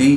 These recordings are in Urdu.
3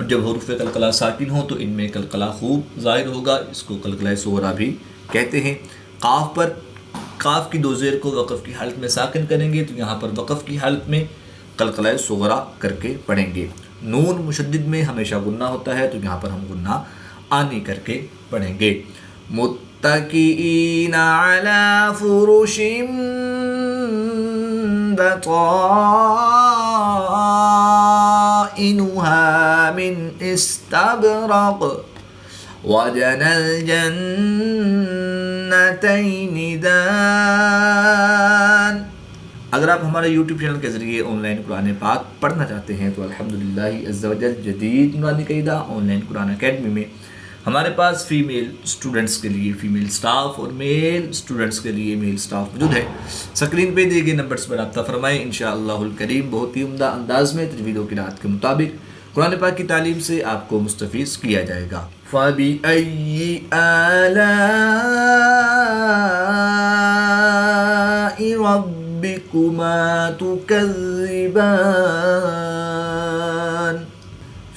اور جب حروف قلقلہ ساکن ہوں تو ان میں قلقلہ خوب ظاہر ہوگا، اس کو قلقلہ صغریٰ بھی کہتے ہیں۔ قاف پر قاف کی دو زیر کو وقف کی حالت میں ساکن کریں گے تو یہاں پر وقف کی حالت میں قلقلہ صغریٰ کر کے پڑھیں گے۔ نون مشدد میں ہمیشہ غنہ ہوتا ہے تو یہاں پر ہم غنہ آنی کر کے پڑھیں گے۔ متکئین علی فرش بطائنها من استبرق وجنى الجنتين دان۔ اگر آپ ہمارے یوٹیوب چینل کے ذریعے آن لائن قرآن پاک پڑھنا چاہتے ہیں تو الحمدللہ عز و جل جدید نورانی قاعدہ آن لائن قرآن اکیڈمی میں ہمارے پاس فیمیل اسٹوڈنٹس کے لیے فیمیل سٹاف اور میل اسٹوڈنٹس کے لیے میل سٹاف موجود ہے۔ سکرین پہ دیے گئے نمبرز پر رابطہ فرمائیں، انشاءاللہ الکریم بہت ہی عمدہ انداز میں تجوید و قرات کے مطابق قرآن پاک کی تعلیم سے آپ کو مستفیض کیا جائے گا۔ فَبِأَيِّ آلَاءِ رَبِّكُمَا تُكَذِّبَانِ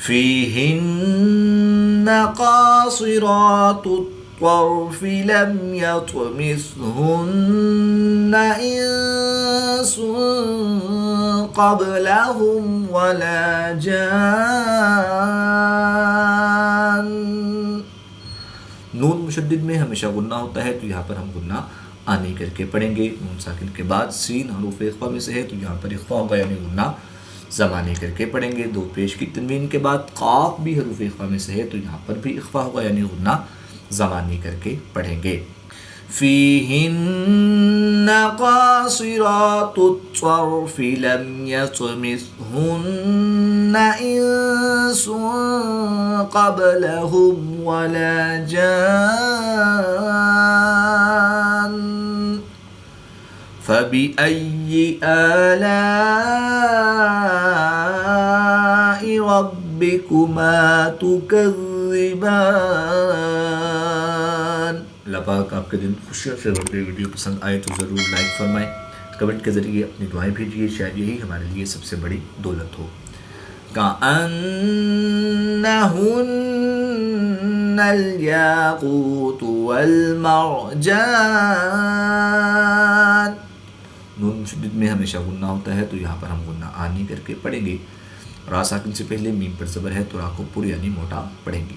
فِيهِنَّ قَاصِرَاتُ الطَّرْفِ لَمْ يَطْمِثْهُنَّ إِنسٌ قَبْلَهُمْ وَلَا جَانٌّ۔ نون مشدد میں ہمیشہ غنہ ہوتا ہے تو یہاں پر ہم غنہ آنی کر کے پڑھیں گے۔ نون ساکن کے بعد سین حروف اخفا میں سے ہے تو یہاں پر اخفا ہوگا یعنی غنہ زمانی کر کے پڑھیں گے۔ دو پیش کی تنوین کے بعد قاف بھی حروف اخفا میں سے ہے تو یہاں پر بھی اخفا ہوگا یعنی غنہ زمانی کر کے پڑھیں گے۔ فِيهِنَّ قَاصِرَاتُ الطَّرْفِ لَمْ يَطْمِثْهُنَّ إِنسٌ قَبْلَهُمْ وَلَا جَانٌّ۔ فَبِأَيِّ آلَاءِ رَبِّكُمَا تُكَذِّبَانِ۔ اللہ پاک آپ کے دن خوشیوں سے بھرے۔ ویڈیو پسند آئے تو ضرور لائک فرمائیں، کمنٹ کے ذریعے اپنی دعائیں بھیجیے، شاید یہی ہمارے لیے سب سے بڑی دولت ہو۔ كَأَنَّهُنَّ الْيَاقُوتُ وَالْمَرْجَانُ۔ نون مشدد میں ہمیشہ غنہ ہوتا ہے تو یہاں پر ہم غنہ آنی کر کے پڑھیں گے۔ را ساکن سے پہلے میم پر زبر ہے تو را کو پور یعنی موٹا پڑھیں گے۔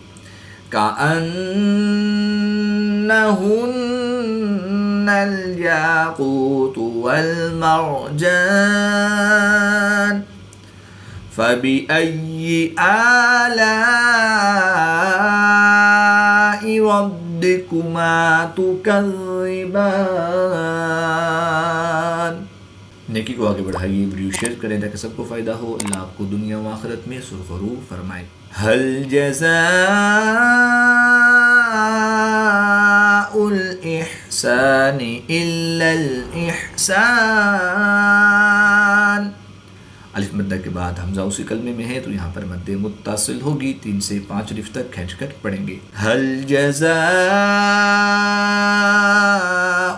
كَأَنَّهُنَّ الْيَاقُوتُ وَالْمَرْجَانُ فَبِأَيِّ آلَاءِ رَبِّكُمَا تُكَذِّبَانِ۔ نیکی کو آگے بڑھائیے، ویڈیو شیئر کریں تاکہ سب کو فائدہ ہو۔ اللہ آپ کو دنیا و آخرت میں سرخرو فرمائے۔ هل جزاء الإحسان إلا الإحسان۔ الف مدہ کے بعد حمزہ اسی کلمے میں ہے تو یہاں پر مد متصل ہوگی، 3 سے 5 الف تک کھینچ کر پڑھیں گے۔ هل جزاء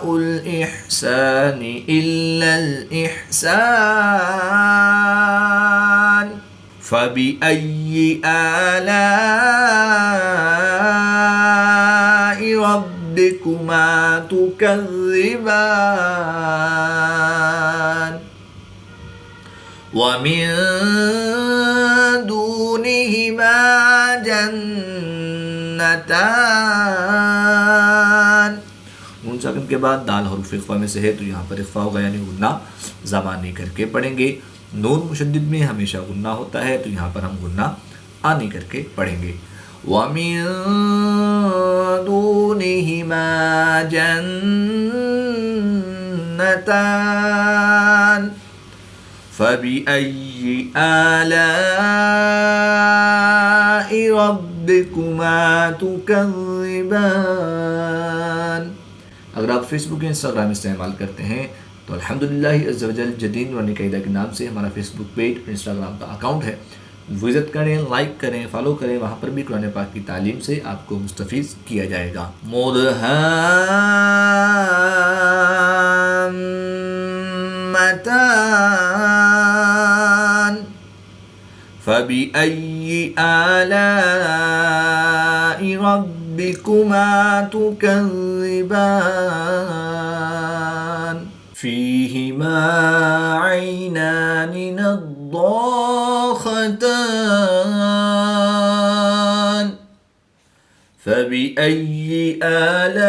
الإحسان إلا الإحسان فبأي آلاء ربكما تكذبان ومن دونهما جنتان۔ نون ساکن کے بعد دال حروف اخفا میں سے ہے تو یہاں پر اخفا ہوگا یعنی غنہ زمانی کر کے پڑھیں گے۔ نون مشدد میں ہمیشہ غنہ ہوتا ہے تو یہاں پر ہم غنہ آنی کر کے پڑھیں گے۔ وَمِن دُونِهِمَا جَنَّتَانِ فَبِأَيِّ آلَاءِ رَبِّكُمَا تُكَذِّبَانِ۔ اگر آپ فیس بک یا انسٹاگرام استعمال کرتے ہیں تو الحمدللہ عز و جل جدید نورانی قاعدہ کے نام سے ہمارا فیس بک پیج اور انسٹاگرام کا اکاؤنٹ ہے، وزٹ کریں، لائک کریں، فالو کریں، وہاں پر بھی قرآن پاک کی تعلیم سے آپ کو مستفیض کیا جائے گا۔ مدہامتان فبأي فبأي آلاء ربكما تكذبان فيهما عينان نضاختان فبأي آلاء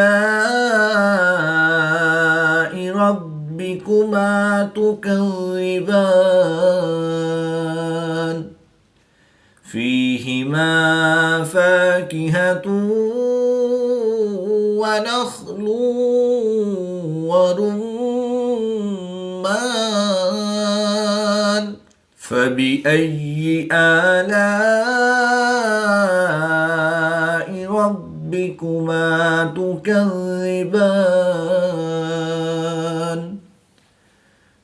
ربكما تكذبان فيهما فاكهة ونخل ورمان فبأي آلاء ربكما تكذبان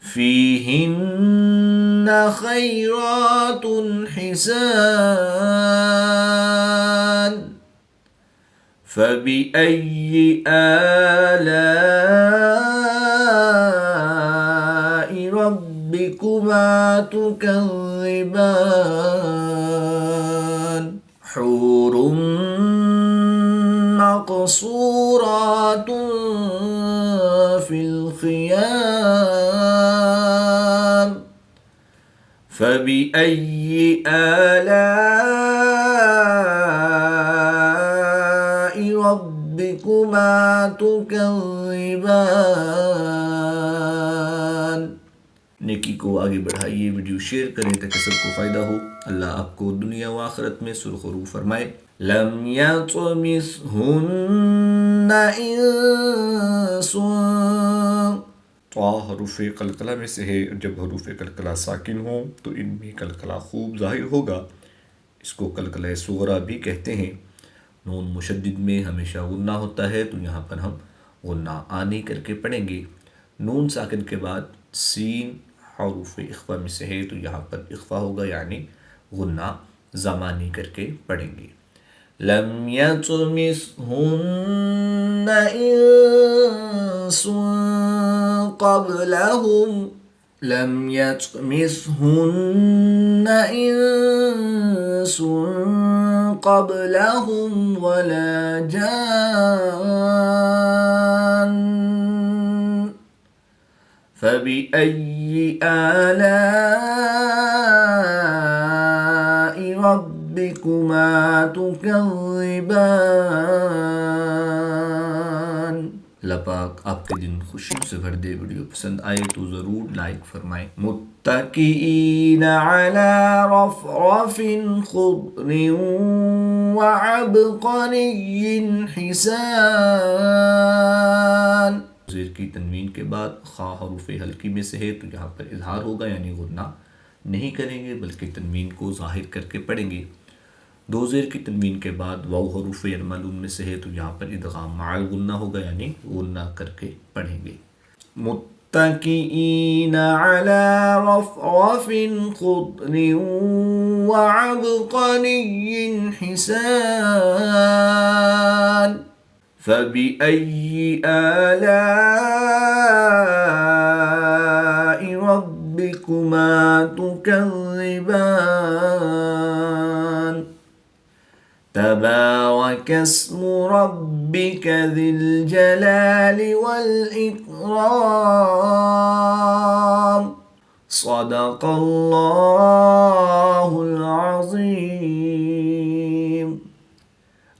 فيهن خيرات حسان فبأي آلاء ربكما تكذبان حور مقصورات في الخيام فبأي آلاء ربكما تكذبان نیکی کو آگے بڑھائیے، ویڈیو شیئر کریں تاکہ سب کو فائدہ ہو۔ اللہ آپ کو دنیا و آخرت میں سرخ و رو فرمائے۔ لم يطمثهن انس، حروف قلقلہ میں سے ہے، جب حروف قلقلہ ساکن ہوں تو ان میں قلقلہ خوب ظاہر ہوگا، اس کو قلقلہ صغریٰ بھی کہتے ہیں۔ نون مشدد میں ہمیشہ غنہ ہوتا ہے تو یہاں پر ہم غنہ آنی کر کے پڑھیں گے۔ نون ساکن کے بعد سین حروف اخفا میں سے ہے تو یہاں پر اخفا ہوگا، یعنی غنہ زمانی کر کے پڑھیں گے۔ لم يطمثهن انس قبلهم، لم يطمثهن انس قبلهم ولا جان فبأي آلاء ربكما تكذبان۔ اللہ پاک آپ کے دن خوشی سے بھر دے۔ ویڈیو پسند آئے تو ضرور لائک فرمائیں۔ متکئین علی رفرف خضر وعبقری حسان، زیر کی تنوین کے بعد خا حروف ہلکی میں سے ہے تو یہاں پر اظہار ہوگا، یعنی غنہ نہیں کریں گے بلکہ تنوین کو ظاہر کر کے پڑھیں گے۔ دو زیر کی تنوین کے بعد واو حروف یرملون میں سے ہے تو یہاں پر ادغام مع الغنہ ہوگا، یعنی غنہ کر کے پڑھیں گے۔ متکئین علی رفرف خضر وعبقری حسان فبأي آلاء ربكما تكذبان تبارك اسم ربك ذي الجلال والإكرام صدق اللہ العظیم۔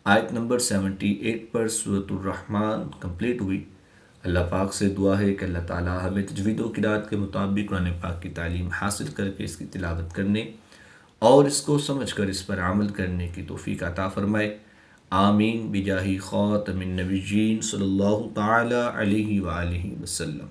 آیت نمبر 78 پر سورۃ الرحمن کمپلیٹ ہوئی۔ اللہ پاک سے دعا ہے کہ اللہ تعالیٰ ہمیں تجوید و قرات کے مطابق قرآن پاک کی تعلیم حاصل کر کے اس کی تلاوت کرنے اور اس کو سمجھ کر اس پر عمل کرنے کی توفیق عطا فرمائے۔ آمین بجاہ خاتم النبیین صلی اللہ تعالی علیہ وآلہ وسلم۔